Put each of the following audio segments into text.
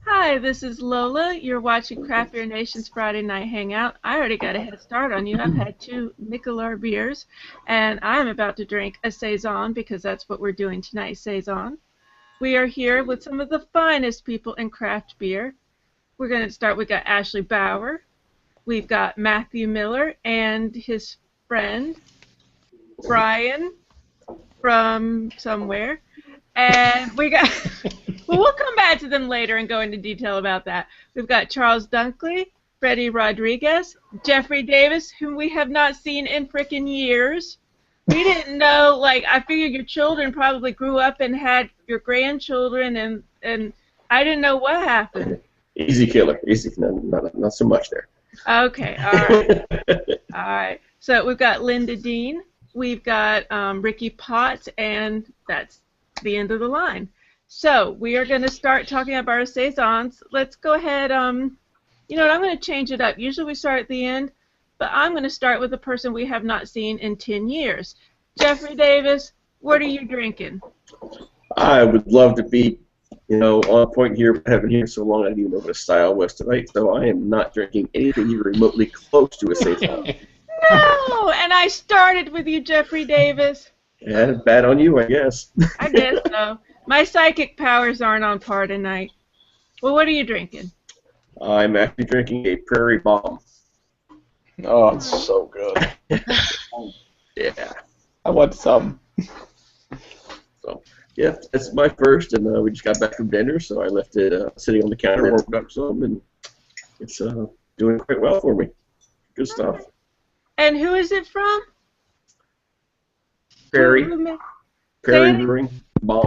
Hi, this is Lola. You're watching Craft Beer Nation's Friday Night Hangout. I already got a head start on you. I've had two Michelob beers, and I'm about to drink a Saison because that's what we're doing tonight, Saison. We are here with some of the finest people in craft beer. We're going to start. We've got Ashley Bauer. We've got Matthew Miller and his friend, Brian, from somewhere. And we got, well, we'll come back to them later and go into detail about that. We've got Charles Dunkley, Freddie Rodriguez, Jeffrey Davis, whom we have not seen in frickin' years. We didn't know, like, I figured your children probably grew up and had your grandchildren, and I didn't know what happened. Easy killer. Easy, not so much there. Okay, all right. All right. So we've got Linda Dean, we've got Ricky Potts, and that's the end of the line. So we are going to start talking about our saisons. Let's go ahead. You know what? I'm going to change it up. Usually we start at the end, but I'm going to start with a person we have not seen in 10 years. Jeffrey Davis, what are you drinking? I would love to be, on point here, but having here so long I didn't even know what a style was tonight, so I am not drinking anything even remotely close to a saison. No, and I started with you, Jeffrey Davis. Yeah, bad on you, I guess. I guess so. My psychic powers aren't on par tonight. Well, what are you drinking? I'm actually drinking a Prairie Bomb. Oh, it's so good. Yeah. I want some. So, yeah, that's my first, and we just got back from dinner, so I left it sitting on the counter, warmed up some, and it's doing quite well for me. Good stuff. And who is it from? Prairie Brewing. Bomb.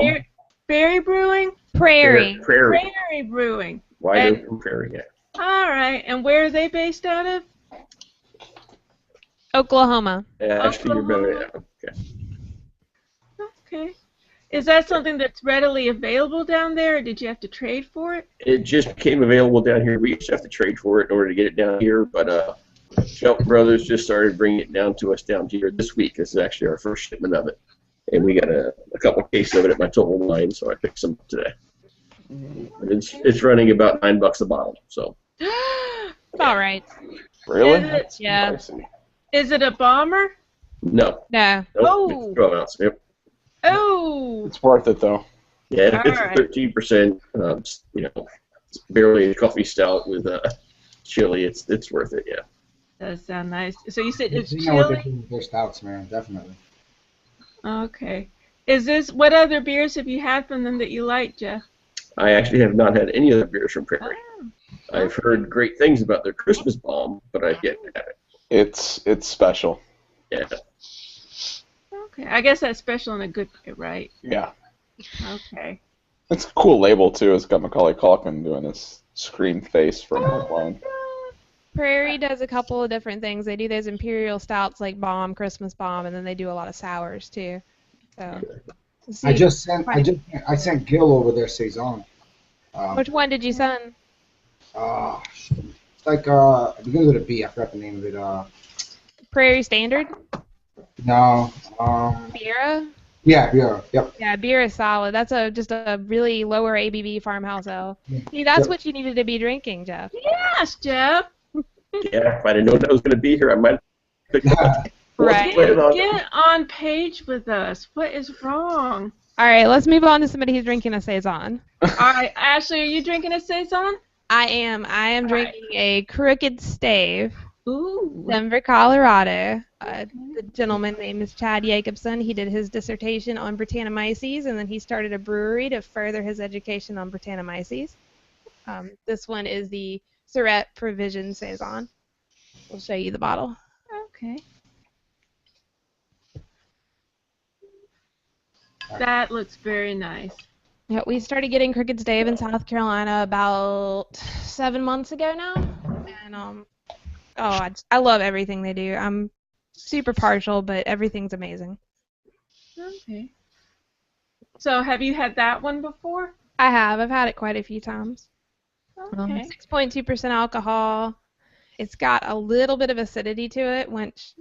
Prairie Brewing? Prairie. Prairie Brewing. Wide open prairie, yeah. All right. And where are they based out of? Oklahoma. Yeah, actually, you're better. Yeah. Okay. Okay. Is that something that's readily available down there, or did you have to trade for it? It just became available down here. We used to have to trade for it in order to get it down here, but Shelton Brothers just started bringing it down to us down here this week. This is actually our first shipment of it. And we got a couple of cases of it at my total line, so I picked some today. It's running about $9 a bottle. So. All right. Really? Yeah. Is it a bomber? No. No. Nope, Oh. it's 12 ounce. Yep. Oh. It's worth it, though. Yeah, it's All right. 13%. It's barely a coffee stout with chili. It's worth it. Yeah. Does sound nice. So you said it's You know what they're chili? doing with their stouts, man. Definitely. Okay. What other beers have you had from them that you like, Jeff? I actually have not had any other beers from Prairie. Oh. I've heard great things about their Christmas bomb, but I've yet to have it. It's special. Yeah. Okay. I guess that's special in a good way, right? Yeah. Okay. It's a cool label, too. It's got Macaulay Culkin doing his scream face from Home Alone. Prairie does a couple of different things. They do those imperial stouts like Bomb, Christmas Bomb, and then they do a lot of sours too. So. I sent Gil over their saison. Which one did you send? It's like it begins with a B. I forgot the name of it. Prairie Standard? No. Bira? Yeah, Bira. Yep. Yeah, beer is solid. That's just a really lower ABV farmhouse ale. See, that's what you needed to be drinking, Jeff. Yes, Jeff. Yeah, if I didn't know that was going to be here, I might have picked it up. Right. Get on page with us. What is wrong? All right, let's move on to somebody who's drinking a Saison. All right, Ashley, are you drinking a Saison? I am drinking a Crooked Stave. Ooh. Denver, Colorado. The gentleman's name is Chad Jacobson. He did his dissertation on Brettanomyces, and then he started a brewery to further his education on Brettanomyces. This one is the Surette Provision Saison. We'll show you the bottle. Okay. That looks very nice. Yeah, we started getting Crooked Stave in South Carolina about 7 months ago now, and I love everything they do. I'm super partial, but everything's amazing. Okay. So have you had that one before? I have. I've had it quite a few times. Okay. 6.2% alcohol. It's got a little bit of acidity to it, which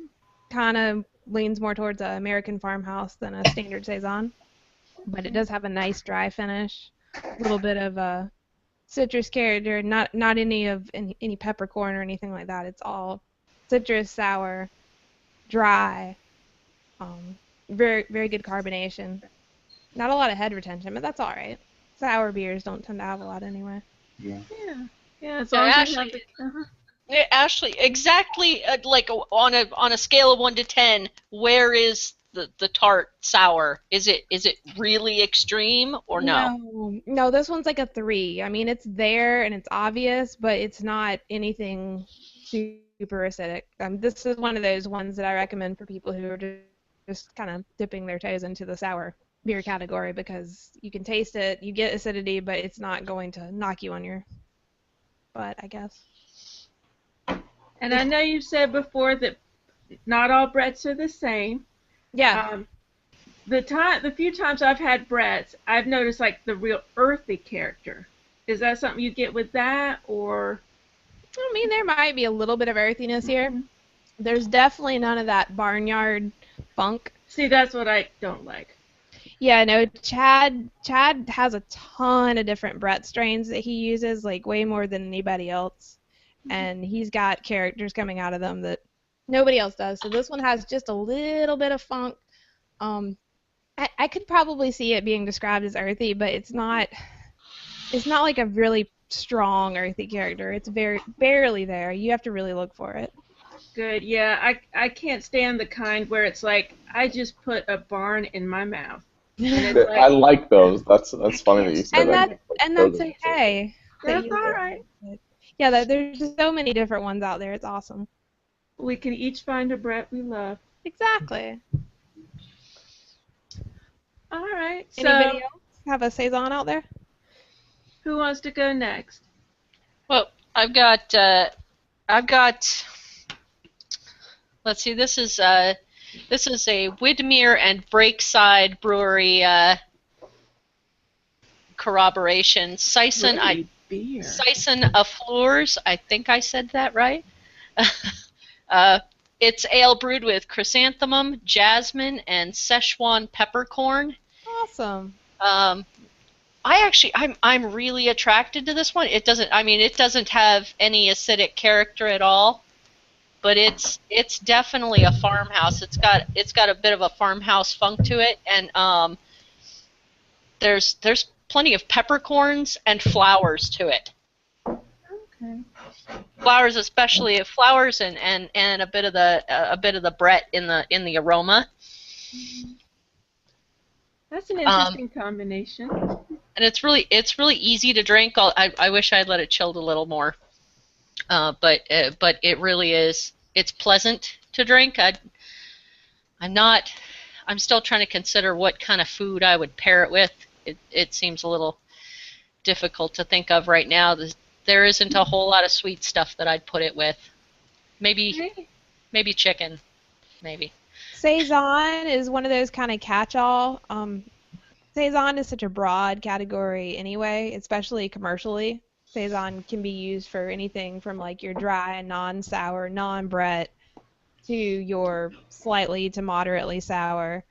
kind of leans more towards an American farmhouse than a standard Saison. But it does have a nice dry finish, a little bit of citrus character, not any peppercorn or anything like that. It's all citrus, sour, dry, very very good carbonation. Not a lot of head retention, but that's all right. Sour beers don't tend to have a lot anyway. Yeah. Yeah. Yeah, as So long as you Ashley, have the, uh-huh. Ashley, exactly like on a scale of 1 to 10, where is the tart sour? Is it really extreme or no? No, this one's like a 3. I mean, it's there and it's obvious, but it's not anything super acidic. This is one of those ones that I recommend for people who are just kind of dipping their toes into the sour beer category because you can taste it, you get acidity, but it's not going to knock you on your butt, I guess. And I know you said before that not all Bretts are the same. Yeah. The few times I've had Bretts, I've noticed like the real earthy character. Is that something you get with that, or? I mean, there might be a little bit of earthiness here. There's definitely none of that barnyard funk. See, that's what I don't like. Yeah, no, Chad has a ton of different Brett strains that he uses, like way more than anybody else. And he's got characters coming out of them that nobody else does. So this one has just a little bit of funk. I could probably see it being described as earthy, but it's not like a really strong earthy character. It's barely there. You have to really look for it. Good, yeah. I can't stand the kind where it's like I just put a barn in my mouth. And it's I like those. That's funny that you said that. And that's okay. That's all right. Yeah, there's just so many different ones out there. It's awesome. We can each find a Brett we love. Exactly. All right. Anybody So, else have a Saison out there? who wants to go next? Well, I've got. Let's see. This is a Widmer and Breakside Brewery corroboration. Saison Beer. Saison Affleurs. I think I said that right. It's ale brewed with chrysanthemum, jasmine, and Szechuan peppercorn. Awesome. I'm really attracted to this one. It doesn't have any acidic character at all, but it's definitely a farmhouse. It's got a bit of a farmhouse funk to it, and there's plenty of peppercorns and flowers to it. Okay. Flowers, especially flowers, and a bit of the Brett in the aroma. That's an interesting combination. And it's really easy to drink. I wish I'd let it chilled a little more, but it really is. It's pleasant to drink. I'm still trying to consider what kind of food I would pair it with. It seems a little difficult to think of right now. There isn't a whole lot of sweet stuff that I'd put it with. Maybe chicken, maybe. Saison is one of those kind of catch-all. Saison is such a broad category anyway, especially commercially. Saison can be used for anything from like your dry, non-sour, non-Brett to your slightly to moderately sour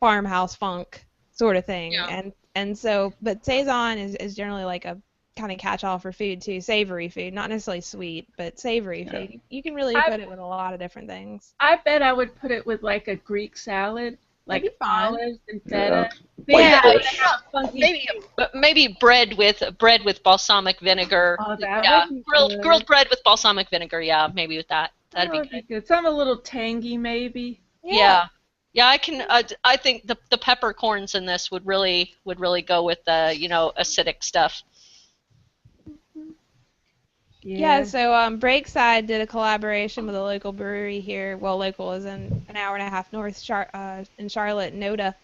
farmhouse funk sort of thing. Yeah. And so, but Saison is generally like a kind of catch-all for food too, savory food, not necessarily sweet, but savory food. You can really put it with a lot of different things. I bet I would put it with like a Greek salad, like That'd be fun. olives and feta. Maybe bread with balsamic vinegar. Oh, that Yeah, would be good. grilled bread with balsamic vinegar. Yeah, maybe with that. That would be good. Some a little tangy, maybe. Yeah. I can. I think the peppercorns in this would really go with the acidic stuff. Yeah, so Breakside did a collaboration with a local brewery here. Well, local is in an hour and a half north in Charlotte, Noda,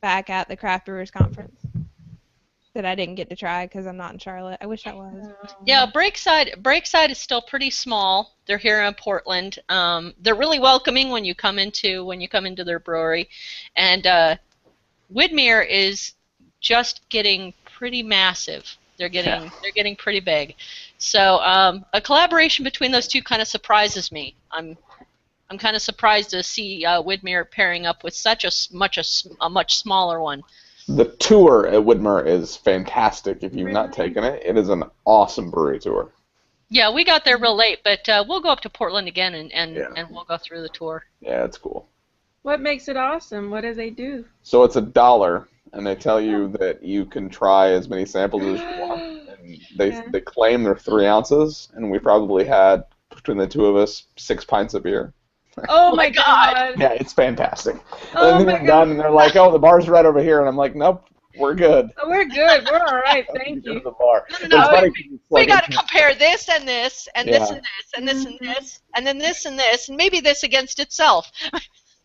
back at the Craft Brewers Conference. That I didn't get to try because I'm not in Charlotte. I wish I was. Yeah, Breakside is still pretty small. They're here in Portland. They're really welcoming when you come into their brewery, and Widmer is just getting pretty massive. They're getting pretty big. So a collaboration between those two kind of surprises me. I'm kind of surprised to see Widmer pairing up with such a much smaller one. The tour at Widmer is fantastic. If you've not Really? taken it, it is an awesome brewery tour. Yeah, we got there real late, but we'll go up to Portland again and Yeah. we'll go through the tour. Yeah, it's cool. What makes it awesome? What do they do? So it's $1, and they tell you that you can try as many samples as you want. And they claim they're 3 ounces, and we probably had, between the two of us, 6 pints of beer. Oh my God! Yeah, it's fantastic. Oh and my then we're done, and they're like, "Oh, the bar's right over here," and I'm like, "Nope, we're good." Oh, we're good. We're all right. Thank Go to you. the bar. No, But it's funny 'cause it's We like- got to compare this and this and this Yeah. and this and this and this and then this and this and maybe this against itself.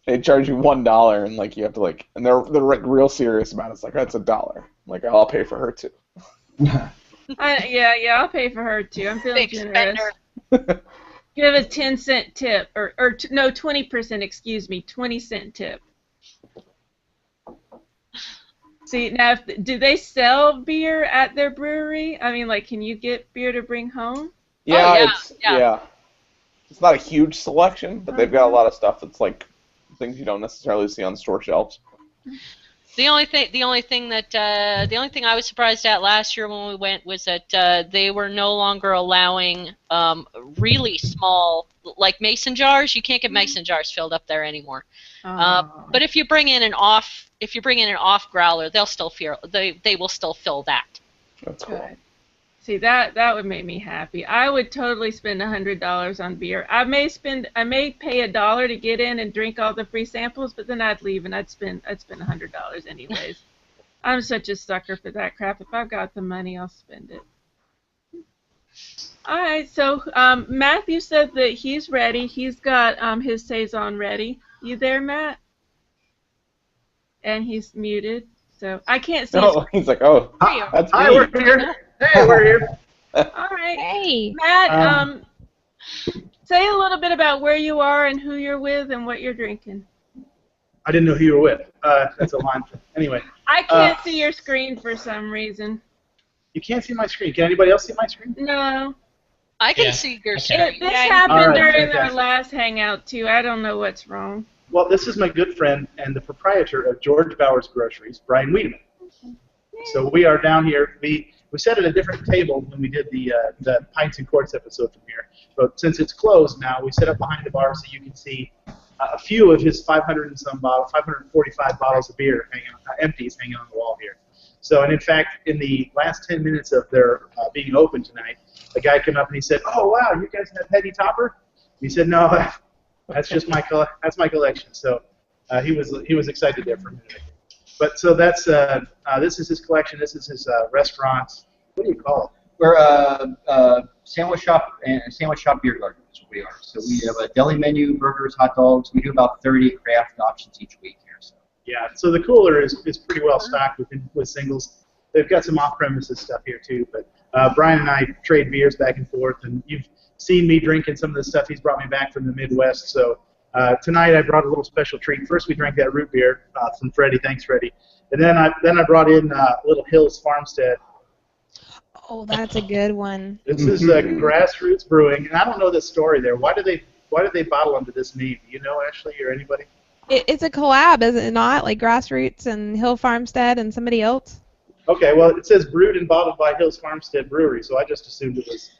They charge you $1, and like you have to like, and they're like real serious about it. It's like, that's $1. I'm like, I'll pay for her too. Yeah, I'll pay for her too. I'm feeling Big generous. spender. Give a 10-cent tip, or no, 20%. Excuse me, 20-cent tip. See, now, do they sell beer at their brewery? I mean, like, can you get beer to bring home? Yeah, yeah, it's yeah. It's not a huge selection, but they've got a lot of stuff that's like things you don't necessarily see on store shelves. The only thing I was surprised at last year when we went was that they were no longer allowing really small, like mason jars. You can't get mason jars filled up there anymore. But if you bring in an off growler, they will still fill that. That's cool. Good. See, that would make me happy. I would totally spend $100 on beer. I may pay $1 to get in and drink all the free samples, but then I'd leave and I'd spend $100 anyways. I'm such a sucker for that crap. If I've got the money, I'll spend it. All right, so Matthew said that he's ready. He's got his Saison ready. You there, Matt? And he's muted, so I can't see. No, he's like, oh, that's Hi, me. we're here. Hey, we're here. All right. Hey. Matt, say a little bit about where you are and who you're with and what you're drinking. I didn't know who you were with. That's a line. Anyway, I can't see your screen for some reason. you can't see my screen. Can anybody else see my screen? No. I can Yeah, see your I screen. can. This Yeah, happened all right, during our fantastic. last hangout, too. I don't know what's wrong. Well, this is my good friend and the proprietor of George Bowers Groceries, Brian Wiedemann. So we are down here. We sat at a different table when we did the Pints and Quarts episode from here. But since it's closed now, we sit up behind the bar so you can see a few of his 545 bottles of beer empties hanging on the wall here. So, and in fact, in the last 10 minutes of their being open tonight, a guy came up and he said, "Oh wow, you guys have Heady Topper?" He said, "No, that's just my collection." So he was excited there for a minute. But so that's this is his collection. This is his restaurant. What do you call it? We're sandwich shop beer garden is what we are. So we have a deli menu, burgers, hot dogs. We do about 30 craft options each week here. So. Yeah. So the cooler is pretty well stocked with singles. They've got some off-premises stuff here too. But Brian and I trade beers back and forth, and you've seen me drinking some of the stuff he's brought me back from the Midwest. So tonight I brought a little special treat. First we drank that root beer from Freddie. Thanks, Freddie. And then I brought in Little Hills Farmstead. Oh, that's a good one. This is Grassroots Brewing, and I don't know the story there. Why did they bottle under this name? Do you know, Ashley, or anybody? It's a collab, is it not? Like Grassroots and Hill Farmstead and somebody else? Okay, well, it says brewed and bottled by Hills Farmstead Brewery, so I just assumed it was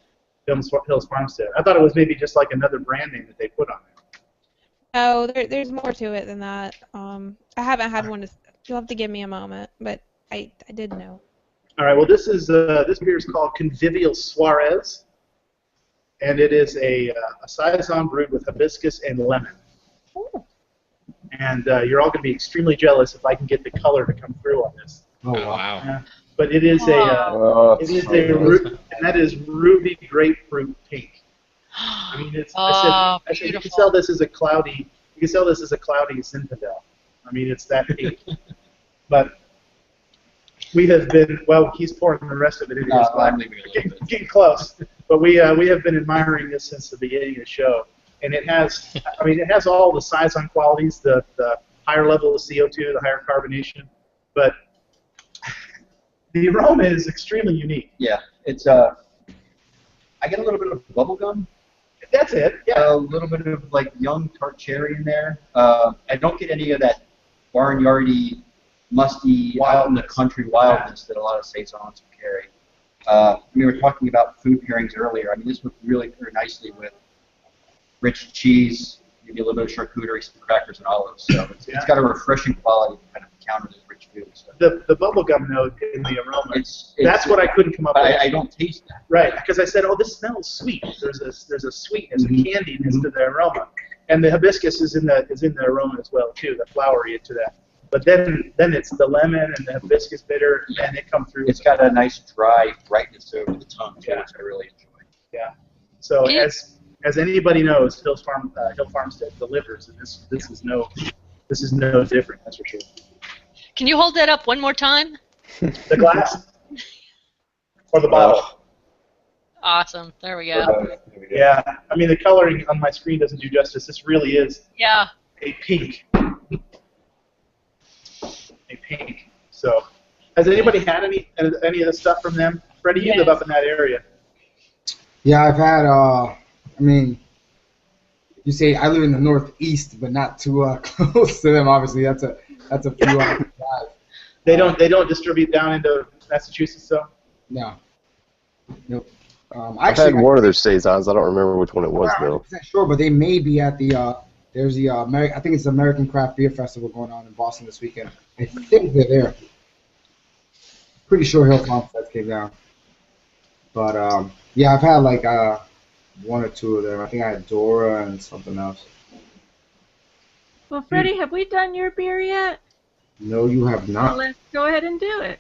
Hills Farmstead. I thought it was maybe just like another brand name that they put on there. Oh, there's more to it than that. I haven't had one. You'll have to give me a moment, but I did know. All right, well, this beer is called Convivial Suarez, and it is a Saison brewed with hibiscus and lemon. Ooh. And you're all going to be extremely jealous if I can get the color to come through on this. Oh, wow. But it is and that is ruby grapefruit pink. I mean, I said you can sell this as a cloudy Zinfandel. I mean, it's that pink. But we have been, well, he's pouring the rest of it into his glass. Getting close. But we have been admiring this since the beginning of the show. And it has all the Saison qualities, the higher level of CO2, the higher carbonation. But the aroma is extremely unique. Yeah, it's I get a little bit of bubble gum. That's it. Yeah. A little bit of like young tart cherry in there. I don't get any of that barnyardy musty, out in the country wildness that a lot of saisons carry. We were talking about food pairings earlier. I mean, this would really pair nicely with rich cheese, maybe a little bit of charcuterie, some crackers and olives. So it's got a refreshing quality to kind of counter those rich foods. The bubblegum note in the aroma, that's what I couldn't come up with. I don't taste that. Right, because I said, oh, this smells sweet. There's a sweetness, a candiness to the aroma. And the hibiscus is in the aroma as well, too, the flowery into that. But then it's the lemon and the hibiscus bitter, and they come through. It's got a nice dry brightness over the tongue, too, which I really enjoy. Yeah. So as anybody knows, Hill Farmstead delivers, and this is no different. That's for sure. Can you hold that up one more time? The glass or the bottle. Awesome. There we go. Yeah. I mean, the coloring on my screen doesn't do justice. This really is a pink. A pink. So, has anybody had any of the stuff from them? Freddie, you live up in that area. Yeah, I've had. I mean, you say I live in the Northeast, but not too close to them. Obviously, that's a few hours drive. They don't distribute down into Massachusetts, though. No. Nope. I've had one of their saisons. I don't remember which one it was I'm though. not 100% sure, but they may be at the. There's the I think it's the American Craft Beer Festival going on in Boston this weekend. I think they're there. Pretty sure Hill Farmstead came down. But yeah, I've had like one or two of them. I think I had Dora and something else. Well, Freddie, have we done your beer yet? No, you have not. Well, let's go ahead and do it.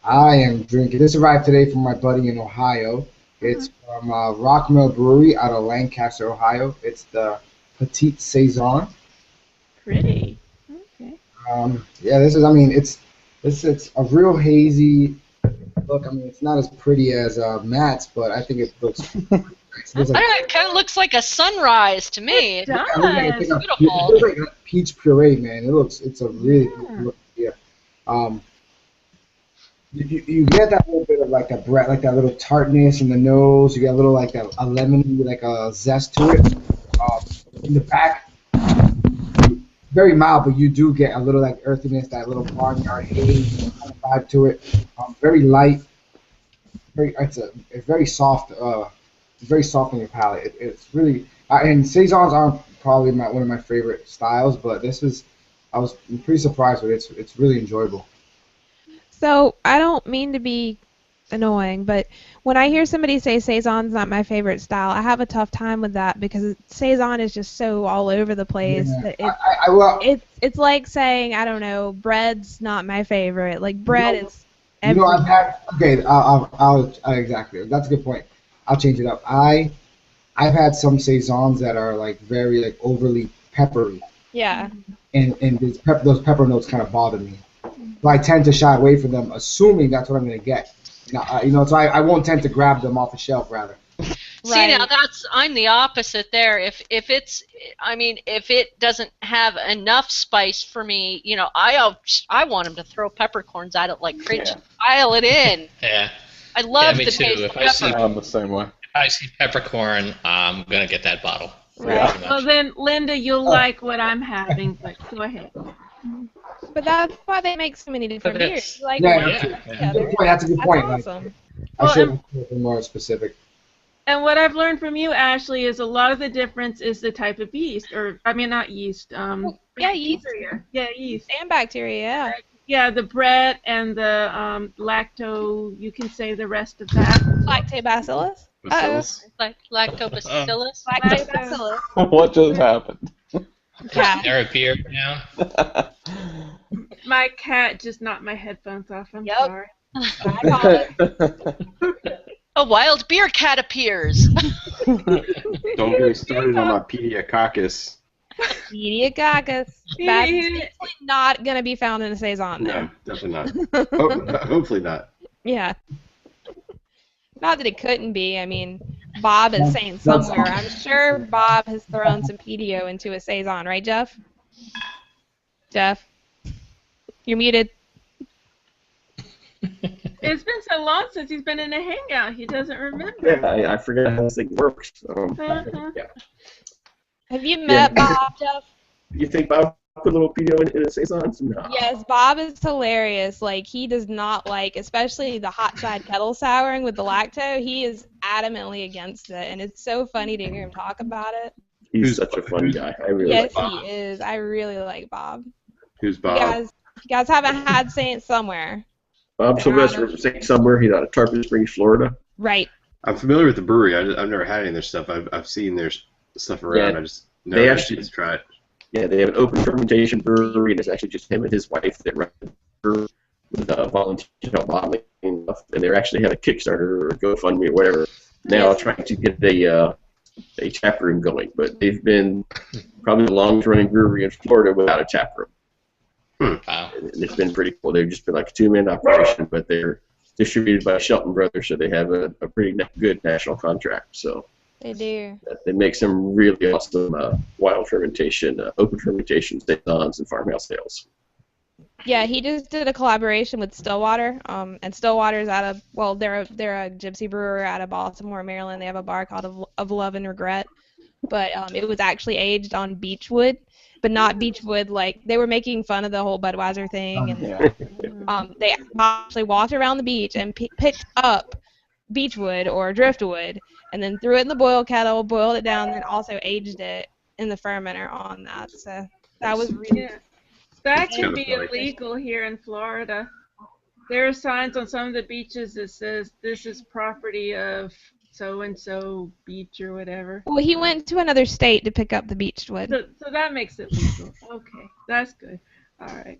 I am drinking. This arrived today from my buddy in Ohio. It's from Rockmill Brewery out of Lancaster, Ohio. It's the Petite Saison. Pretty. Okay. Yeah, this is. I mean, it's a real hazy look. I mean, it's not as pretty as Matt's, but I think it looks. It kind of looks like a sunrise to me. It does. It's It beautiful. looks like a peach puree, man. It's a really good beer. You get that little bit of like that bread, like that little tartness in the nose. You get a little like a lemon, like a zest to it. In the back, very mild, but you do get a little like earthiness, that little barnyard haze kind of vibe to it. Very light. It's very soft. Very soft on your palate. It's really and saisons aren't probably one of my favorite styles, but I was pretty surprised with it. It's really enjoyable. So I don't mean to be annoying, but when I hear somebody say saison's not my favorite style, I have a tough time with that because saison is just so all over the place. Yeah. That it's like saying, I don't know, bread's not my favorite. Like bread is. I've had I'll exactly. That's a good point. I'll change it up. I've had some saisons that are like very like overly peppery. Yeah. And those pepper notes kind of bother me. So I tend to shy away from them, assuming that's what I'm going to get. So I won't tend to grab them off the shelf rather. See, now I'm the opposite there. If it doesn't have enough spice for me, I want them to throw peppercorns at it like crazy. Pile it in. Yeah. I love me the too. taste If of I see, pepper. I'm the same way. if I see peppercorn, I'm gonna get that bottle. Right. Pretty Well, much. then, Linda, you'll like what I'm having, but go ahead. But that's why they make so many different But beers. it's- Like, Yeah. That's a good point. That's Like, awesome. I should be more specific. And what I've learned from you, Ashley, is a lot of the difference is the type of yeast, or I mean not yeast. Yeah, yeast. Bacteria. Yeah, yeast. And bacteria, yeah. Yeah, the bread and the lacto. You can say the rest of that. Lactobacillus. Like lactobacillus. Lactobacillus. What just happened? Yeah. They're a beer now. My cat just knocked my headphones off. I'm Yep. sorry. I call it. A wild beer cat appears. Don't get me started on my pediococcus. Pediococcus. That's definitely not going to be found in a saison. No, definitely not. Hopefully not. Yeah. Not that it couldn't be. I mean, Bob is saying somewhere. I'm sure Bob has thrown some pedio into a saison, right, Jeff? Jeff, you're muted. It's been so long since he's been in a hangout. He doesn't remember. Yeah, I forgot how this thing works. Uh-huh. Yeah. Have you met Bob, Jeff? You think Bob? put a little pedo in a saison? No. Yes, Bob is hilarious. Like, he does not like, especially the hot side kettle souring with the lacto. He is adamantly against it, and it's so funny to hear him talk about it. He's such a fun guy. I really Yes, like he is. I really like Bob. Who's You Bob? guys haven't had Saint somewhere. Bob Sylvester from St. Somewhere. He's out of Tarpon Springs, Florida. Right. I'm familiar with the brewery. I've never had any of their stuff. I've seen their stuff around. Yeah, I just never had a chance to try it. Yeah, they have an open fermentation brewery, and it's actually just him and his wife that run the brewery with volunteers bottling and stuff. And they actually had a Kickstarter or GoFundMe or whatever now trying to get a tap room going. But they've been probably the longest running brewery in Florida without a tap room. Wow. And it's been pretty cool. They've just been like a two-man operation, but they're distributed by Shelton Brothers, so they have a pretty good national contract. So They do. they make some really awesome wild fermentation, open fermentation saisons and farmhouse ales. Yeah, he just did a collaboration with Stillwater, and Stillwater's out of, well, they're a gypsy brewer out of Baltimore, Maryland. They have a bar called Of Love and Regret, but it was actually aged on beechwood, but not beechwood like they were making fun of the whole Budweiser thing, and they actually walked around the beach and picked up beechwood or driftwood, and then threw it in the boil kettle, boiled it down, and also aged it in the fermenter on that. So that was really That It's could kinda be funny. illegal here in Florida. There are signs on some of the beaches that says this is property of so-and-so beach or whatever. Well, he went to another state to pick up the beechwood. So that makes it legal. Okay, that's good. All right.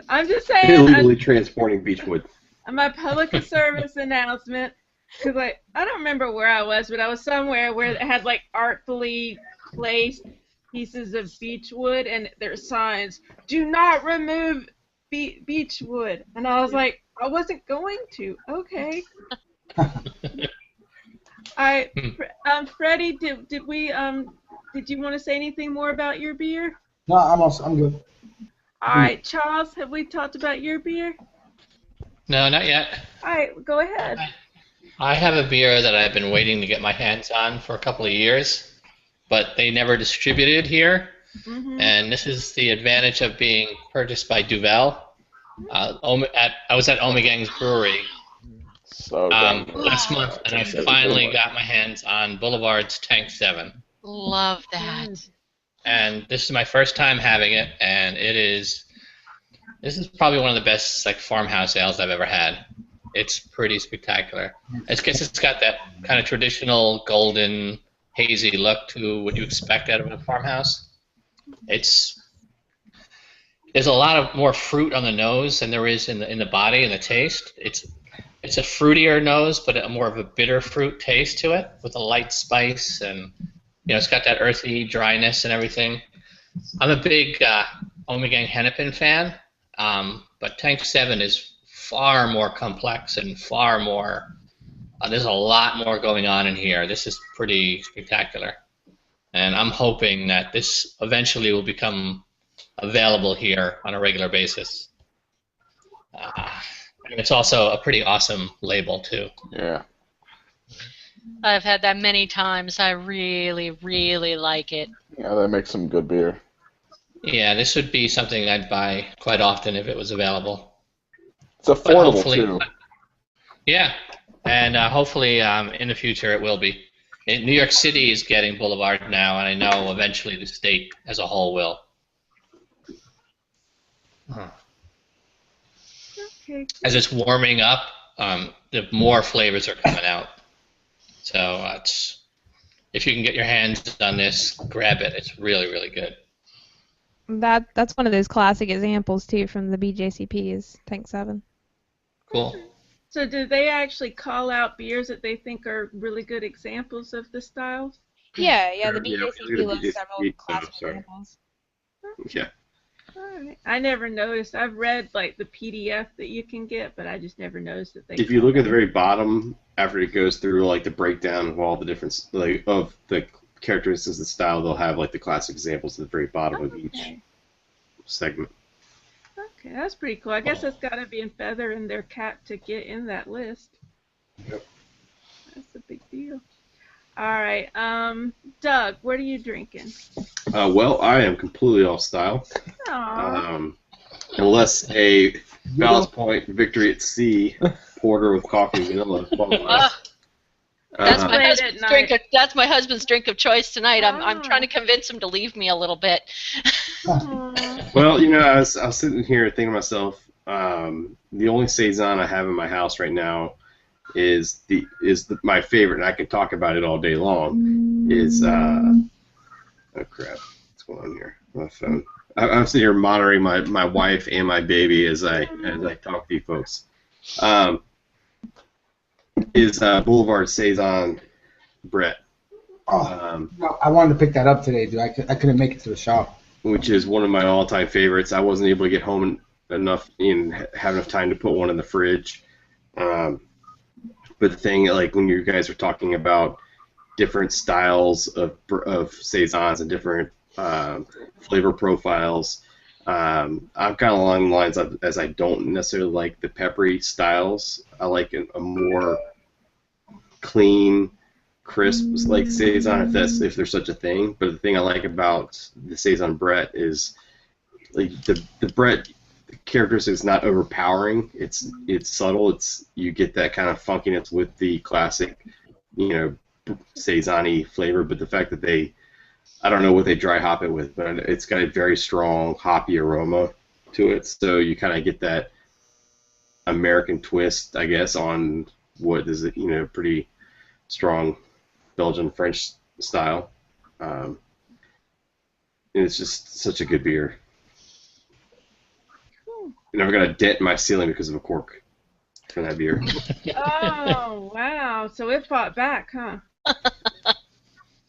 I'm just saying, Illegally transporting beechwood. my public service announcement, because I don't remember where I was, but I was somewhere where it had like artfully placed pieces of beechwood, and there's signs, do not remove beechwood. And I was like, I wasn't going to. Okay. Freddie, did you want to say anything more about your beer? No, I'm good. All right, Charles, have we talked about your beer? No, not yet. All right, go ahead. I have a beer that I've been waiting to get my hands on for a couple of years, but they never distributed here. Mm-hmm. And this is the advantage of being purchased by Duvel. I was at Ommegang's brewery So last month, and I finally got my hands on Boulevard's Tank 7. Love that. And this is my first time having it, and this is probably one of the best like farmhouse ales I've ever had. It's pretty spectacular. I guess it's got that kind of traditional golden hazy look to what you expect out of a farmhouse. There's a lot of more fruit on the nose than there is in the body and the taste. It's a fruitier nose, but more of a bitter fruit taste to it, with a light spice, and it's got that earthy dryness and everything. I'm a big Ommegang Hennepin fan, but Tank 7 is far more complex and far more. There's a lot more going on in here. This is pretty spectacular, and I'm hoping that this eventually will become available here on a regular basis. And it's also a pretty awesome label too. Yeah. I've had that many times. I really, really like it. Yeah, that makes some good beer. Yeah, this would be something I'd buy quite often if it was available. It's affordable too. Yeah, and hopefully in the future it will be. New York City is getting Boulevard now, and I know eventually the state as a whole will. Okay. As it's warming up, the more flavors are coming out. So if you can get your hands on this, grab it. It's really, really good. That's one of those classic examples too from the BJCP's Tank 7. Cool. So do they actually call out beers that they think are really good examples of the style? Yeah, the Yeah, BJCP lists BJCP, several classic sorry. examples. Yeah. All right. I never noticed. I've read like the PDF that you can get, but I just never noticed that they. If you look at the very bottom, after it goes through like the breakdown of all the different of the characteristics of the style, they'll have like the classic examples at the very bottom of each segment. Okay, that's pretty cool. I guess that's got to be in feather in their cap to get in that list. Yep. That's a big deal. All right, Doug, what are you drinking? Well, I am completely off style. Aw. Unless a Ballast Point Victory at Sea porter with coffee and vanilla. That's my Late at husband's night. drink. That's my husband's drink of choice tonight. I'm Ah. trying to convince him to leave me a little bit. Aw. Well, you know, I was sitting here thinking to myself, the only saison I have in my house right now is my favorite, and I can talk about it all day long. Is oh crap, what's going on here? My phone. I'm sitting here monitoring my wife and my baby as I talk to you folks. Is Boulevard Saison Brett. No, I wanted to pick that up today, dude. I couldn't make it to the shop. Which is one of my all-time favorites. I wasn't able to get home enough and have enough time to put one in the fridge. But the thing, like when you guys are talking about different styles of saisons and different flavor profiles, I'm kind of along the lines of, as I don't necessarily like the peppery styles. I like a more clean, crisp like saison, if there's such a thing. But the thing I like about the saison Brett is like the Brett characteristic is not overpowering. It's subtle. You get that kind of funkiness with the classic, saison-y flavor. But the fact that I don't know what they dry hop it with, but it's got a very strong hoppy aroma to it. So you kind of get that American twist, I guess, on what is pretty strong Belgian French style. And it's just such a good beer. And I've got a dent in my ceiling because of a cork for that beer. Oh, wow. So it fought back, huh?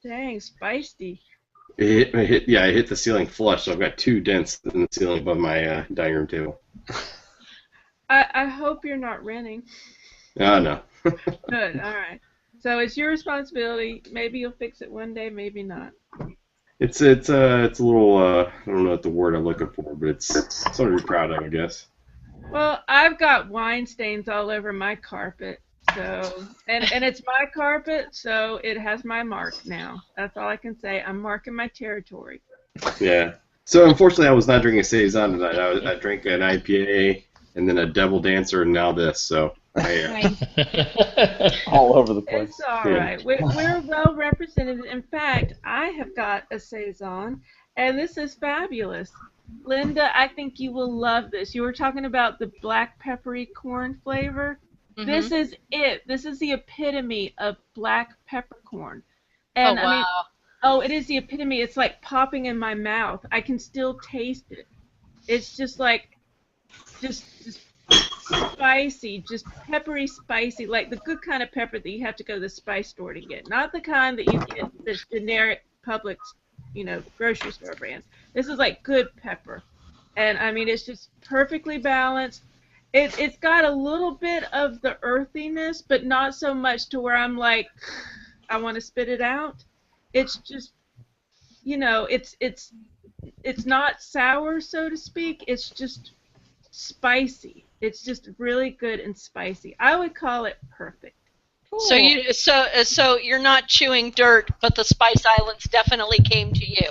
Dang, spicy. It hit the ceiling flush, so I've got 2 dents in the ceiling above my dining room table. I hope you're not renting. No. Good, all right. So it's your responsibility. Maybe you'll fix it one day, maybe not. It's a little I don't know what the word I'm looking for, but it's something to be proud of, I guess. Well, I've got wine stains all over my carpet, so and it's my carpet, so it has my mark now. That's all I can say. I'm marking my territory. Yeah. So unfortunately, I was not drinking a saison tonight. I drank an IPA and then a Devil Dancer, and now this. So all over the place. It's all right. We're well represented. In fact, I have got a saison, and this is fabulous. Linda, I think you will love this. You were talking about the black peppery corn flavor. Mm-hmm. This is it. This is the epitome of black peppercorn. And wow. It is the epitome. It's like popping in my mouth. I can still taste it. It's just like, just spicy, just peppery spicy, like the good kind of pepper that you have to go to the spice store to get. Not the kind that you get the generic Publix, grocery store brands. This is like good pepper. And I mean, it's just perfectly balanced. It's got a little bit of the earthiness, but not so much to where I'm like, I want to spit it out. It's just, it's not sour, so to speak. It's just spicy. It's just really good and spicy. I would call it perfect. Cool. So you're not chewing dirt, but the Spice Islands definitely came to you.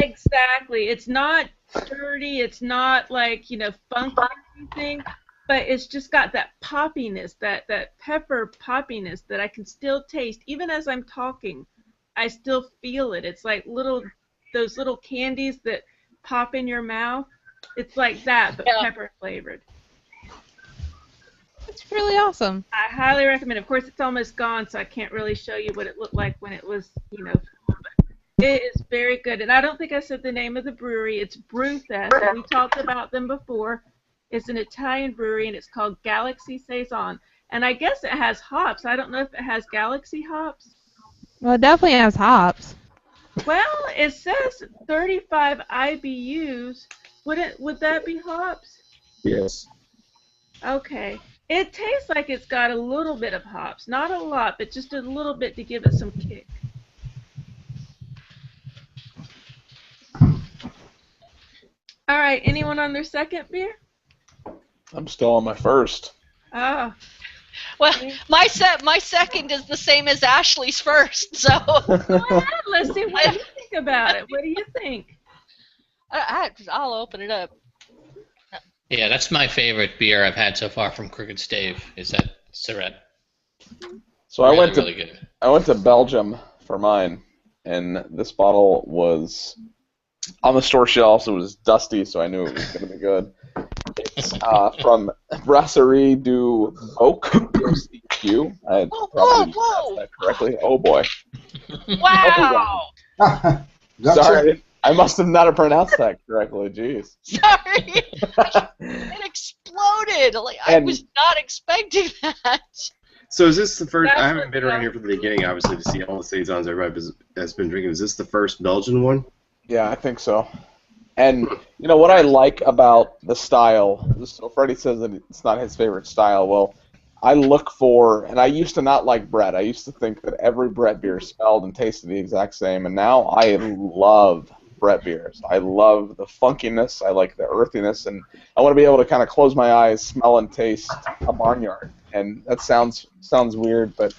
Exactly. It's not dirty. It's not like funky or anything, but it's just got that poppiness, that pepper poppiness that I can still taste even as I'm talking. I still feel it. It's like those little candies that pop in your mouth. It's like that, but pepper flavored. It's really awesome. I highly recommend it. Of course, it's almost gone, so I can't really show you what it looked like when it was, but it is very good. And I don't think I said the name of the brewery. It's Brewfest. We talked about them before. It's an Italian brewery, and it's called Galaxy Saison. And I guess it has hops. I don't know if it has Galaxy hops. Well, it definitely has hops. Well, it says 35 IBUs. Would that be hops? Yes. Okay. It tastes like it's got a little bit of hops. Not a lot, but just a little bit to give it some kick. All right. Anyone on their second beer? I'm still on my first. Oh. Well, my second is the same as Ashley's first, so. Well, let's see what you think about it. What do you think? I'll open it up. Yeah, that's my favorite beer I've had so far from Crooked Stave. Is that Surette? So Really good. I went to Belgium for mine, and this bottle was on the store shelves. It was dusty, so I knew it was going to be good. It's from Brasserie du Oak, BOCQ. I probably pronounced that correctly. Oh boy. Wow! Sorry, I must have not pronounced that correctly. Jeez. Sorry. It exploded. Like I was not expecting that. So is this the first? That's I haven't been around here from the beginning, obviously, to see all the saisons everybody has been drinking. Is this the first Belgian one? Yeah, I think so. And you know what I like about the style? So Freddie says that it's not his favorite style. Well, I look for, and I used to not like Brett. I used to think that every Brett beer smelled and tasted the exact same, and now I love Brett beers. I love the funkiness. I like the earthiness, and I want to be able to kind of close my eyes, smell and taste a barnyard. And that sounds weird, but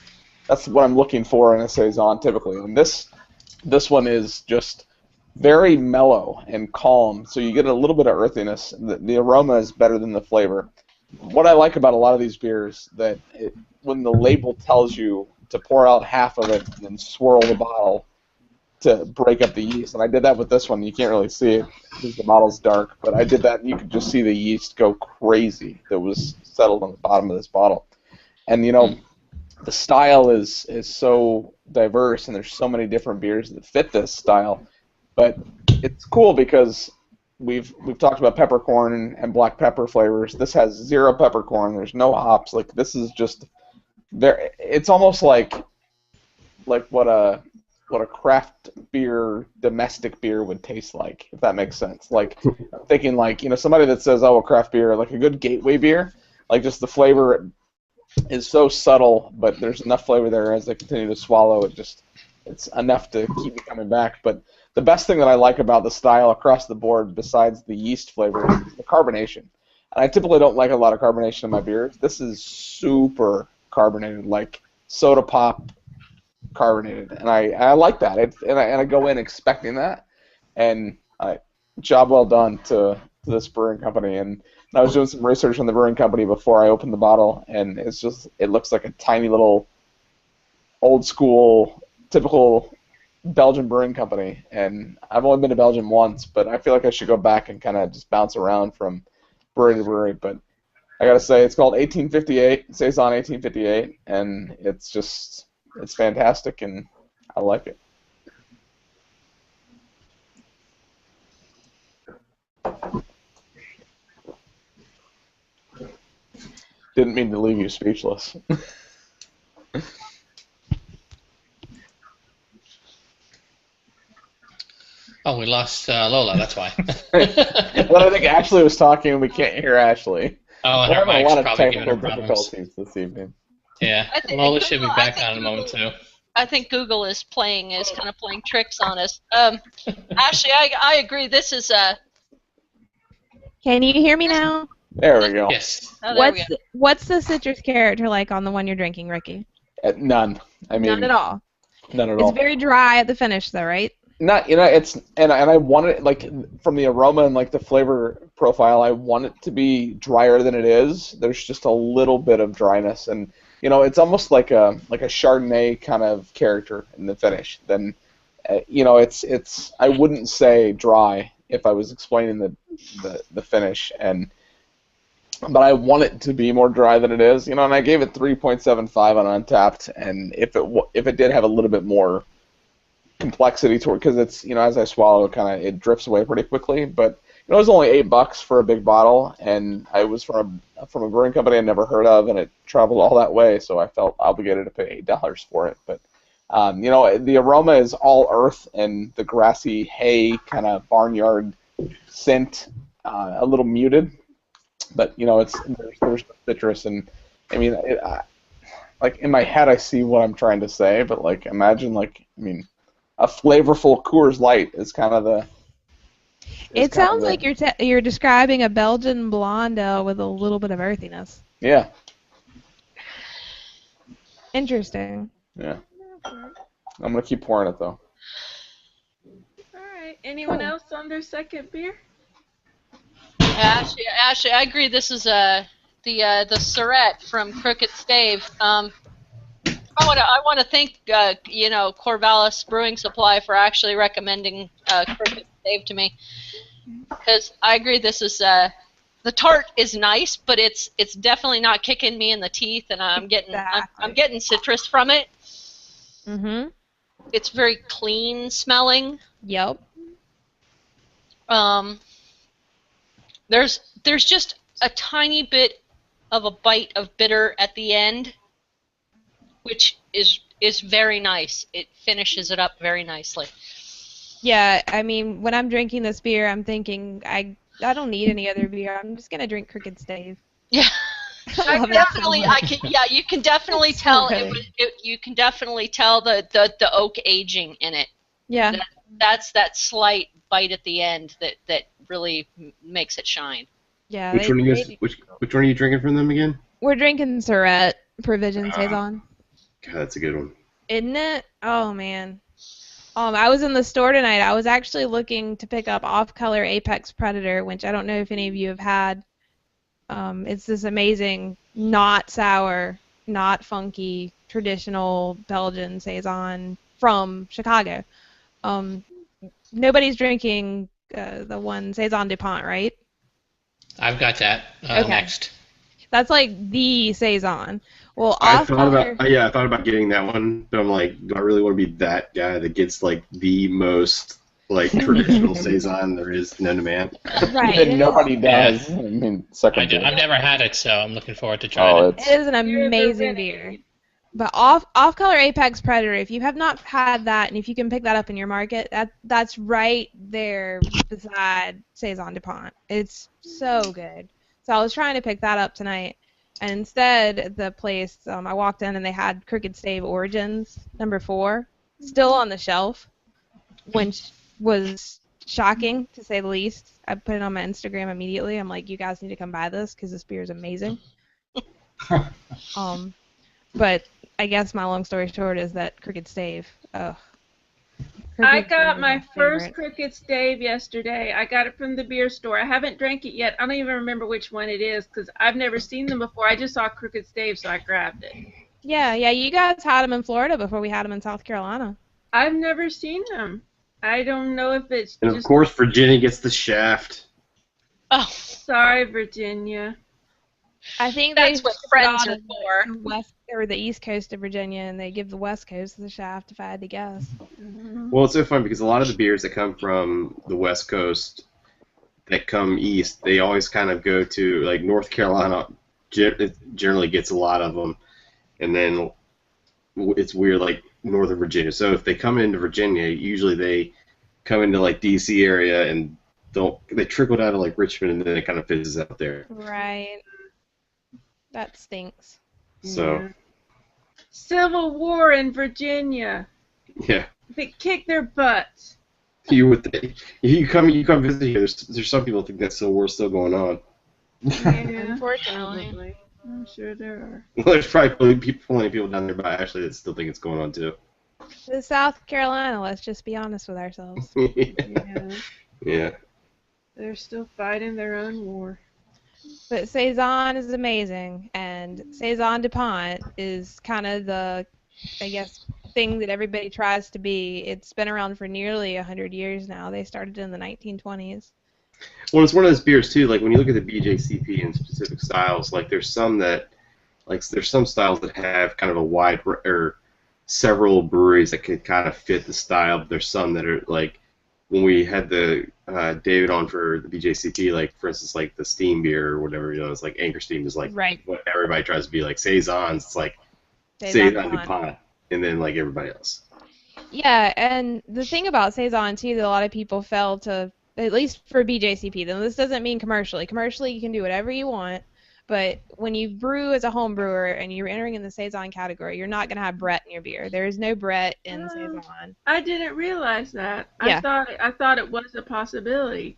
that's what I'm looking for in a saison typically. And this one is just very mellow and calm, so you get a little bit of earthiness. The aroma is better than the flavor. What I like about a lot of these beers that when the label tells you to pour out half of it and then swirl the bottle to break up the yeast, and I did that with this one. You can't really see it because the bottle's dark, but I did that and you could just see the yeast go crazy that was settled on the bottom of this bottle. And you know, the style is so diverse, and there's so many different beers that fit this style. But it's cool because we've talked about peppercorn and black pepper flavors. This has 0 peppercorn. There's no hops. Like this is just very. It's almost like what a craft beer, domestic beer would taste like, if that makes sense. Like I'm thinking like, you know, somebody that says, oh, a craft beer, like a good gateway beer, like just the flavor is so subtle, but there's enough flavor there as they continue to swallow it. It's enough to keep me coming back. But the best thing that I like about the style across the board, besides the yeast flavor, is the carbonation. And I typically don't like a lot of carbonation in my beers. This is super carbonated, like soda pop carbonated, and I like that. And I go in expecting that, and job well done to this brewing company. And I was doing some research on the brewing company before I opened the bottle, and it looks like a tiny little old school typical Belgian brewing company, and I've only been to Belgium once, but I feel like I should go back and kind of just bounce around from brewery to brewery. But I gotta say, it's called 1858, Saison 1858, and it's fantastic, and I like it. Didn't mean to leave you speechless. Oh, we lost Lola, that's why. Well, I think Ashley was talking, and we can't hear Ashley. Oh, We're her having a mic's lot of probably giving her technical problems. difficulties this evening. Yeah, Lola should be back on in a moment, too. I think Google is kind of playing tricks on us. Ashley, I agree. This is Can you hear me now? There we go. Yes. Oh, there we go. What's the citrus character like on the one you're drinking, Ricky? None. I mean, None at all. None at all. It's very dry at the finish, though, right? Not, you know, it's and I want it like from the aroma and like the flavor profile. I want it to be drier than it is. There's just a little bit of dryness, and you know, it's almost like a Chardonnay kind of character in the finish. Then, you know, it's I wouldn't say dry if I was explaining the finish, but I want it to be more dry than it is. You know, and I gave it 3.75 on Untapped, and if it did have a little bit more complexity to it, because it's, you know, as I swallow it drifts away pretty quickly. But you know, it was only $8 for a big bottle, and I was from a brewing company I'd never heard of, and it traveled all that way, so I felt obligated to pay $8 for it. But you know, the aroma is all earth and the grassy hay kind of barnyard scent, a little muted, but you know, there's citrus, and I mean, like in my head I see what I'm trying to say, but like imagine like, I mean, a flavorful Coors Light is kind of the. It sounds like you're describing a Belgian blonde ale with a little bit of earthiness. Yeah. Interesting. Yeah. I'm gonna keep pouring it though. All right. Anyone else on their second beer? Ashley, I agree. This is the Surette from Crooked Stave. I want to thank Corvallis Brewing Supply for actually recommending Crooked Stave to me, because I agree. This is the tart is nice, but it's definitely not kicking me in the teeth, and I'm getting citrus from it. Mhm. It's very clean smelling. Yep. There's just a tiny bit of a bite of bitter at the end, which is very nice. It finishes it up very nicely. Yeah, I mean, when I'm drinking this beer, I'm thinking I don't need any other beer. I'm just gonna drink Crooked Stave. Yeah. I love it so much. You can definitely It's so tell good. you can definitely tell the oak aging in it. Yeah. That's that slight bite at the end that really makes it shine. Yeah. Which one are you drinking from them again? We're drinking Surette Provision Saison. God, that's a good one. Isn't it? Oh man. I was in the store tonight. I was actually looking to pick up Off-Color Apex Predator, which I don't know if any of you have had. It's this amazing, not sour, not funky, traditional Belgian Saison from Chicago. Nobody's drinking the one Saison Dupont, right? I've got that Okay. next. That's like the Saison. Well, I Off-Color... thought about getting that one, but I'm like, do I really want to be that guy that gets like the most like traditional Saison there is known to man? Right. And nobody does. I mean, second beer. I've never had it, so I'm looking forward to trying it. It is an amazing beer. But Off-Color Apex Predator, if you have not had that, and if you can pick that up in your market, that's right there beside Saison Dupont. It's so good. So I was trying to pick that up tonight, and instead the place, I walked in and they had Crooked Stave Origins number 4 still on the shelf, which was shocking to say the least. I put it on my Instagram immediately. I'm like, you guys need to come buy this because this beer is amazing. But I guess my long story short is that Crooked Stave. I got my first Crooked Stave yesterday. I got it from the beer store. I haven't drank it yet. I don't even remember which one it is because I've never seen them before. I just saw Crooked Stave, so I grabbed it. Yeah, you guys had them in Florida before we had them in South Carolina. I've never seen them. I don't know if it's And just... of course, Virginia gets the shaft. Oh, sorry, Virginia. I think that's what friends are for. The west or the east coast of Virginia, and they give the west coast the shaft, if I had to guess. Well, it's so fun because a lot of the beers that come from the west coast that come east, they always kind of go to like North Carolina. It generally gets a lot of them, and then it's weird like Northern Virginia. So if they come into Virginia, usually they come into like DC area and they trickle down to like Richmond, and then it kind of fizzes out there. Right. That stinks. So. Yeah. Civil War in Virginia. Yeah. They kick their butts. You would think. You come visit here. There's some people think that Civil War's still going on. Yeah, unfortunately. I'm sure there are. Well, there's probably plenty of people down there by Ashley that still think it's going on too. The South Carolina, let's just be honest with ourselves. Yeah. Yeah. They're still fighting their own war. But Saison is amazing, and Saison Dupont is kind of the, I guess, thing that everybody tries to be. It's been around for nearly 100 years now. They started in the 1920s. Well, it's one of those beers too. Like when you look at the BJCP and specific styles, like there's some styles that have kind of a wide or several breweries that could kind of fit the style. But there's some that are like when we had the David on for the BJCP, like for instance, like the steam beer or whatever, it's like Anchor Steam is like what everybody tries to be like. Saisons, it's like Saison Dupont, and then like everybody else. Yeah, and the thing about Saison too that a lot of people fail to, at least for BJCP, then this doesn't mean commercially. Commercially, you can do whatever you want, but when you brew as a home brewer and you're entering in the Saison category, you're not going to have Brett in your beer. There is no Brett in Saison. I didn't realize that. Yeah. I thought it was a possibility.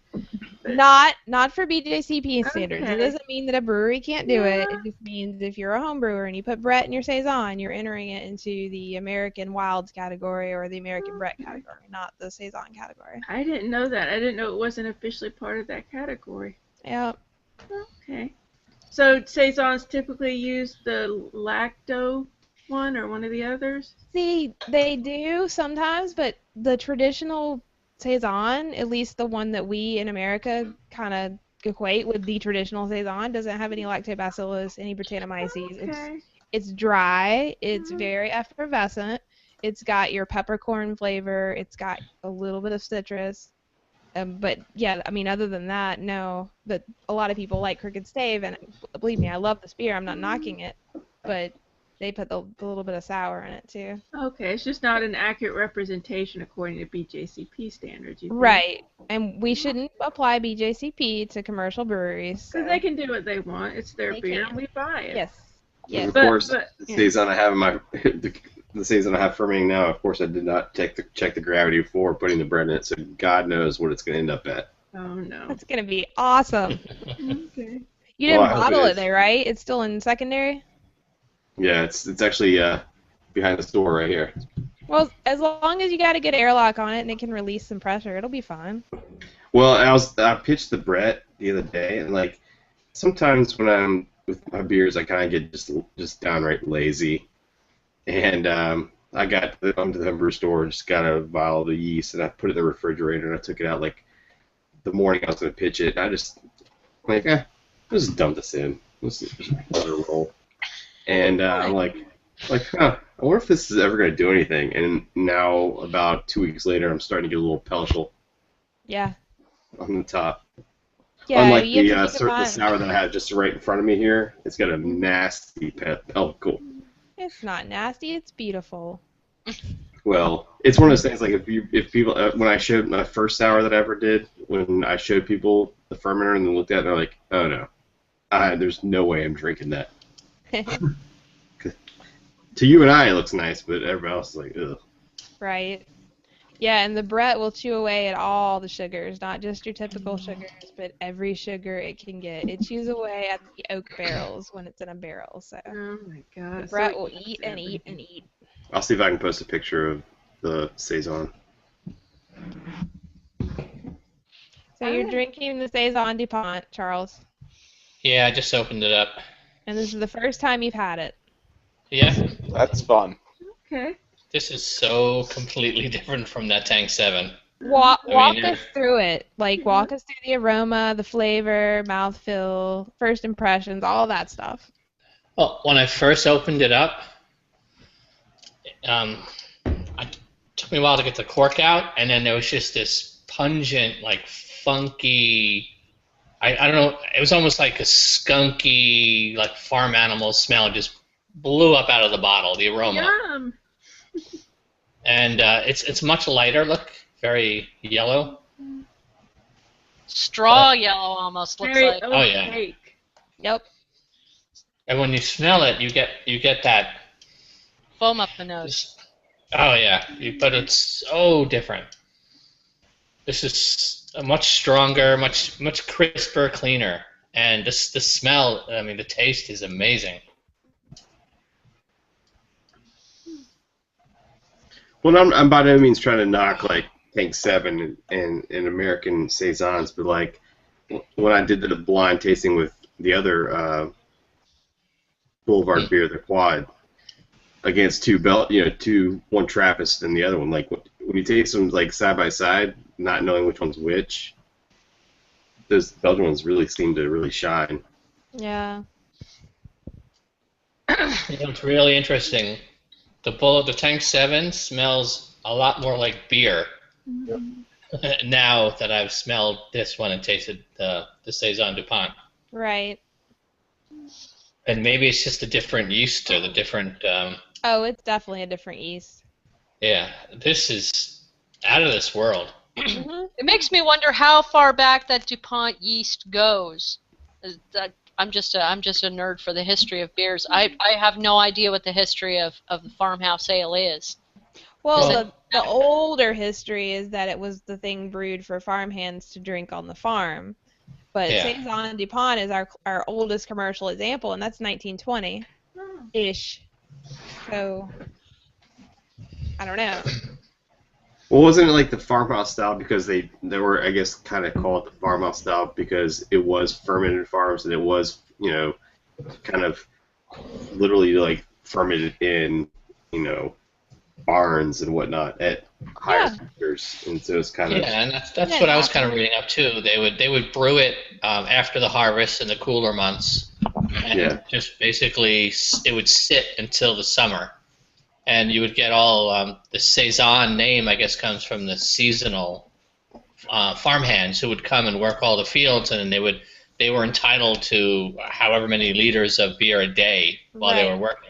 Not for BJCP standards. It Okay. doesn't mean that a brewery can't do it. It just means if you're a home brewer and you put Brett in your Saison, you're entering it into the American Wilds category or the American Brett category, not the Saison category. I didn't know that. I didn't know it wasn't officially part of that category. Yep. Okay. So Saisons typically use the lacto one or one of the others? See, they do sometimes, but the traditional Saison, at least the one that we in America kind of equate with the traditional Saison, doesn't have any lactobacillus, any Brettanomyces. Okay. It's dry. It's very effervescent. It's got your peppercorn flavor. It's got a little bit of citrus. But yeah, I mean, other than that, no. But a lot of people like Crooked Stave, and believe me, I love this beer. I'm not knocking it, but they put the little bit of sour in it too. Okay, it's just not an accurate representation according to BJCP standards. You think? Right, and we shouldn't apply BJCP to commercial breweries. Because they can do what they want. It's their They beer, can. and we buy it. Yes. And Yes. of But- course, but- the Saison I have in my the Saison I have fermenting now. Of course, I did not check the gravity before putting the bread in it, so God knows what it's going to end up at. Oh no. That's gonna be awesome. Okay. You Well, didn't I hope bottle it it is. there, right? It's still in secondary. Yeah, it's actually behind the store right here. Well, as long as you got a good airlock on it and it can release some pressure, it'll be fine. Well, I pitched the Brett the other day, and like sometimes when I'm with my beers, I kind of get just downright lazy, and I got to the homebrew store, just got a vial of the yeast, and I put it in the refrigerator, and I took it out like the morning I was gonna pitch it. And I just like, let's just dump this in. Let's just let it roll. And I'm like, huh, I wonder if this is ever gonna do anything. And now, about 2 weeks later, I'm starting to get a little pellicle Yeah. on the top. Yeah. Unlike you the, have to keep in the mind, sour that I had just right in front of me here, it's got a nasty pellicle. it's not nasty. It's beautiful. Well, it's one of those things like if people when I showed my first sour that I ever did, when I showed people the fermenter and they looked at it, they're like, oh no, there's no way I'm drinking that. To you and I, it looks nice, but everybody else is like, ugh. Right. Yeah, and the Brett will chew away at all the sugars, not just your typical sugars, but every sugar it can get. It chews away at the oak barrels when it's in a barrel. So Oh my god. the Brett will eat and eat and eat. I'll see if I can post a picture of the Saison. So you're drinking the Saison Dupont, Charles, Yeah, I just opened it up. and this is the first time you've had it. Yeah, That's fun. Okay. this is so completely different from that Tank 7. Walk I mean, us through it. Like, walk us through the aroma, the flavor, mouthfeel, first impressions, all that stuff. Well, when I first opened it up, it took me a while to get the cork out, and then there was just this pungent, like funky, I don't know, it was almost like a skunky, like farm animal smell just blew up out of the bottle, the aroma. Yum. And it's much lighter look, very yellow. Straw yellow almost looks Very like. Oh, yeah. opaque. Yep. And when you smell it, you get that. Foam up the nose. Oh yeah, but it's so different. This is a much stronger, much crisper, cleaner, and the smell. I mean, the taste is amazing. Well, I'm by no means trying to knock like Tank 7 and American Saisons, but like when I did the blind tasting with the other Boulevard beer, the Quad, against one Trappist and the other one, like when you taste them like side by side, not knowing which one's which, those Belgian ones really seem to really shine. Yeah. You know, it's really interesting. The Tank 7 smells a lot more like beer now that I've smelled this one and tasted the Saison Dupont. Right. And maybe it's just a different yeast or the different. Oh, it's definitely a different yeast. Yeah, this is out of this world. It makes me wonder how far back that DuPont yeast goes. I'm just a nerd for the history of beers. I have no idea what the history of the Farmhouse Ale is. Well, Is it- the older history is that it was the thing brewed for farmhands to drink on the farm. But Yeah. Saison Dupont is our oldest commercial example, and that's 1920-ish. So, I don't know. Well, wasn't it like the farmhouse style because they were, I guess, kind of called the farmhouse style because it was fermented farms and it was, you know, kind of literally like fermented in, you know, barns and whatnot at higher temperatures, and so it's kind of And that's what I was kind of reading up too. They would brew it after the harvest in the cooler months, and just basically it would sit until the summer, and you would get all the Saison name, I guess, comes from the seasonal farmhands who would come and work all the fields, and they were entitled to however many liters of beer a day while they were working.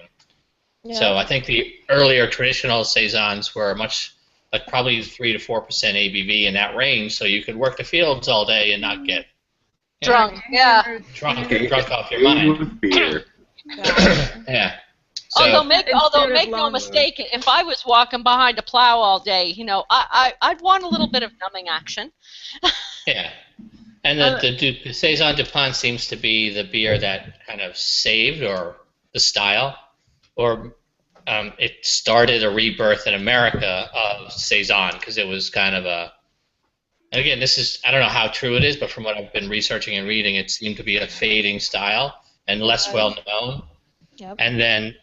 Yeah. So I think the earlier traditional saisons were much, like probably 3 to 4% ABV in that range, so you could work the fields all day and not get Drunk, yeah. drunk off your mind. beer. Yeah. So, Although make no longer. mistake, if I was walking behind a plow all day, you know, I'd want a little bit of numbing action. yeah. And the Saison Dupont seems to be the beer that kind of saved, or the style, or it started a rebirth in America of Saison, because it was kind of a, and again, this is, I don't know how true it is, but from what I've been researching and reading, it seemed to be a fading style and less well known. Yep. And then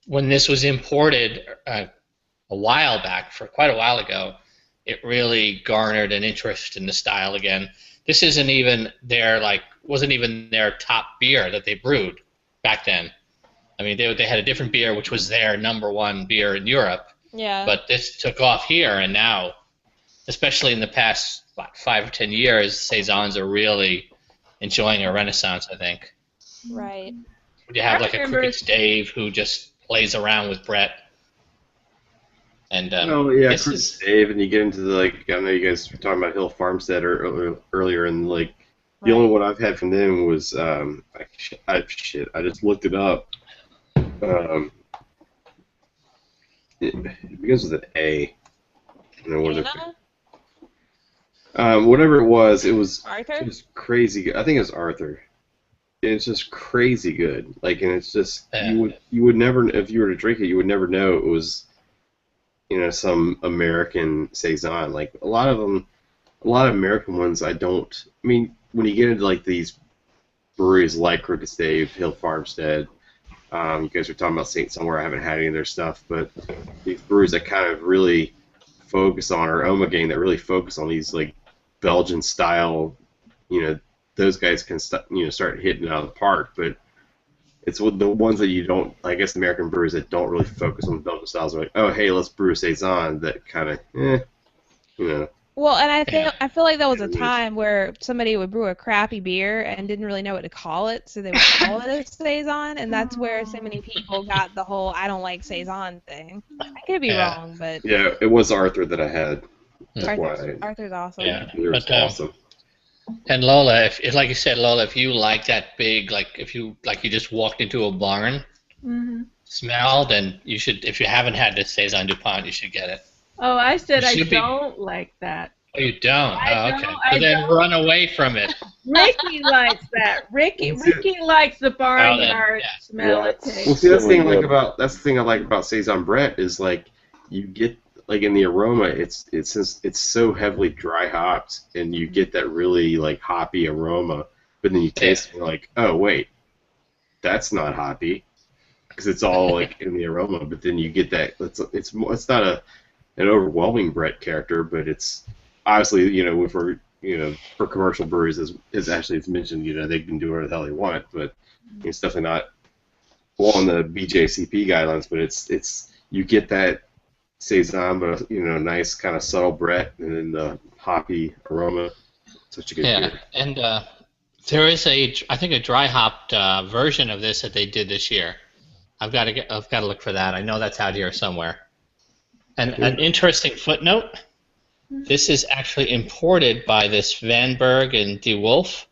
when this was imported a while back, for quite a while ago, it really garnered an interest in the style again. This isn't even wasn't even their top beer that they brewed back then. I mean, they had a different beer which was their #1 beer in Europe. Yeah. But this took off here, and now, especially in the past 5 or 10 years, saisons are really enjoying a renaissance, I think. Right. You have I like a remember- Cricket's Dave who just plays around with Brett. And Oh yeah, this Chris is, Dave, and you get into the, like, I know you guys were talking about Hill Farmstead earlier, and like the only one I've had from them was I just looked it up. It begins with an A. I don't know what whatever it was Arthur? it was crazy good. I think it was Arthur. It's just crazy good. Like, and it's just you would never, if you were to drink it, you would never know it was, you know, some American saison. Like a lot of American ones, I mean, when you get into like these breweries like Cricket's Dave, Hill Farmstead, you guys were talking about St. Somewhere. I haven't had any of their stuff, but these breweries that kind of really focus on, or Ommegang, that really focus on these like Belgian style, you know, those guys can start hitting it out of the park. But it's with the ones that you don't, I guess, the American brewers that don't really focus on the Belgian styles are like, oh, hey, let's brew a saison, that kind of, you know. Well, and I feel like there was a time where somebody would brew a crappy beer and didn't really know what to call it, so they would call it a saison, and that's where so many people got the whole "I don't like saison" thing. I could be wrong, but yeah, it was Arthur that I had. Arthur's awesome. yeah. It was But, awesome. and Lola, if like you said, Lola, if you like that big, like if you just walked into a barn smell, then you should. If you haven't had this Saison Dupont, you should get it. Oh, I said You I should be- don't like that. Oh, you don't? I Okay. don't, So I then don't. run away from it. Ricky likes that. Ricky likes the barnyard yeah. smell Yeah. it Well, takes. see, that's the thing I like about Saison Brett is like you get, like, in the aroma, it's so heavily dry hopped, and you get that really like hoppy aroma, but then you taste it and you're like, oh wait, that's not hoppy, because it's all like in the aroma. But then you get that it's not an overwhelming Brett character, but it's obviously, you know, for commercial breweries, as Ashley has mentioned, you know, they can do whatever the hell they want, but it's definitely not on the BJCP guidelines. But it's you get that saison, but, you know, nice kind of subtle Brett, and then the hoppy aroma. Such a good beer. And there is I think a dry hopped version of this that they did this year. I've got to look for that. I know that's out here somewhere. And an interesting footnote: this is actually imported by this Vanberg and De Wolf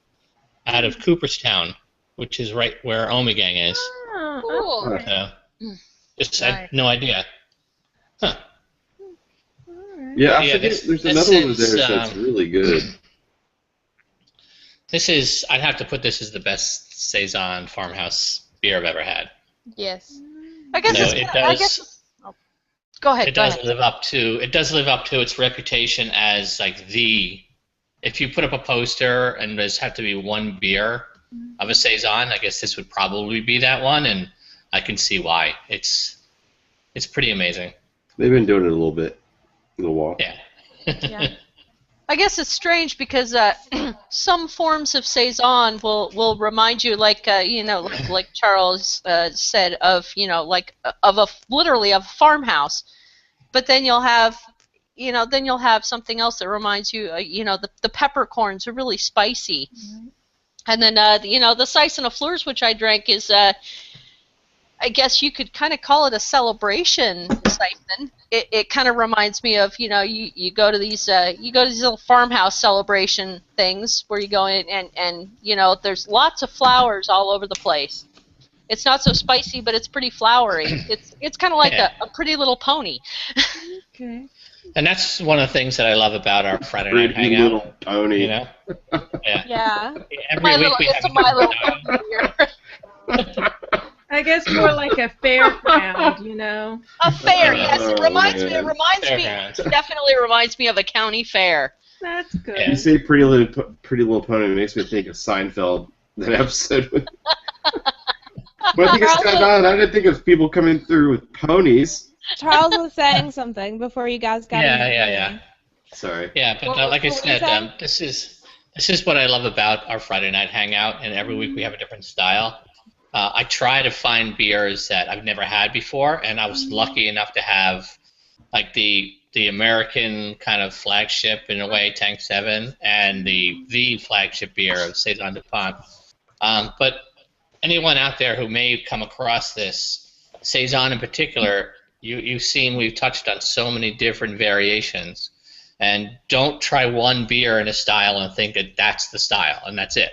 out of Cooperstown, which is right where Ommegang is. Oh, Cool. okay. Just had no idea. Huh. Yeah, I Yeah, forget. this- There's this another one is, there that's really good. This is, I'd have to put this as the best Saison farmhouse beer I've ever had. Yes. I guess So it's. it I guess. does, Go ahead. it Go does ahead. live up to, it does live up to its reputation as like the, if you put up a poster and there's have to be one beer of a Saison, I guess this would probably be that one, and I can see why. It's pretty amazing. They've been doing it a little while. Yeah. Yeah. I guess it's strange because some forms of saison will remind you, like like Charles said, of literally of a farmhouse. But then you'll have something else that reminds you, the peppercorns are really spicy. Mm-hmm. And then the Saison Fleurs, which I drank, is I guess you could kind of call it a celebration siphon. It kind of reminds me of, you go to these little farmhouse celebration things where you go in and there's lots of flowers all over the place. It's not so spicy, but it's pretty flowery. It's kind of like Yeah. a pretty little pony. Okay. And that's one of the things that I love about our Friday night Pretty hangout. little pony. You know? Yeah. Yeah. Every week we have It's a My Little Pony beer. I guess more like a fairground. A fair, yes. It Oh, reminds me. man. It reminds me. Fairgrounds. It definitely reminds me of a county fair. That's good. Yeah. You say Pretty Little Pony, it makes me think of Seinfeld. That episode. When I think of Staten Island, I didn't think of people coming through with ponies. Charles was saying something before you guys got into Yeah. Sorry. Yeah, but What- like I what were you said, saying? this is what I love about our Friday night hangout, and every week we have a different style. I try to find beers that I've never had before, and I was lucky enough to have like the American kind of flagship in a way, Tank 7, and the flagship beer of Saison Dupont. But anyone out there who may come across this, Saison in particular, you've seen we've touched on so many different variations. And don't try one beer in a style and think that that's the style and that's it.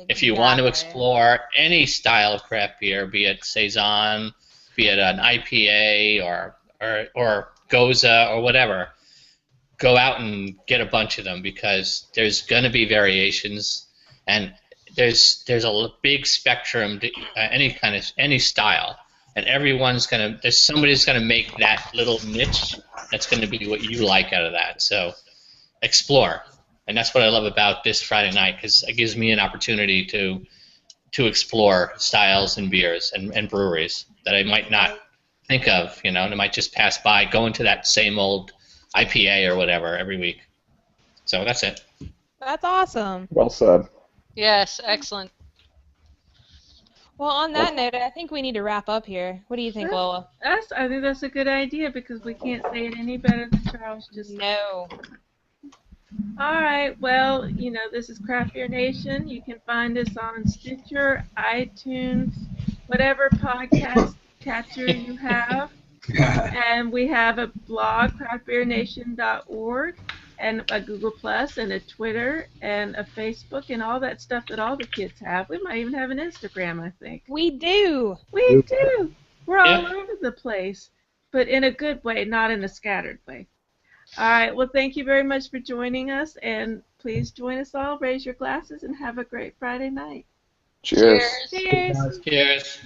If you want to explore any style of craft beer, be it Saison, be it an IPA or Goza or whatever, go out and get a bunch of them because there's going to be variations and there's a big spectrum to any style, and somebody's gonna make that little niche that's gonna be what you like out of that. So explore, and that's what I love about this Friday night because it gives me an opportunity to explore styles and beers and breweries that I might not think of, and I might just pass by, go into that same old IPA or whatever every week. So that's it. That's awesome. Well said. Yes, excellent. Well, on that note, I think we need to wrap up here. What do you think, Lola? I think that's a good idea because we can't say it any better than Charles just said. No. All right. Well, this is Craft Beer Nation. You can find us on Stitcher, iTunes, whatever podcast catcher you have. And we have a blog, craftbeernation.org, and a Google Plus, and a Twitter, and a Facebook, and all that stuff that all the kids have. We might even have an Instagram, I think. We do. We do. We're all Yeah. over the place, but in a good way, not in a scattered way. All right. Well, thank you very much for joining us, and please join us all. Raise your glasses and have a great Friday night. Cheers. Cheers. Cheers.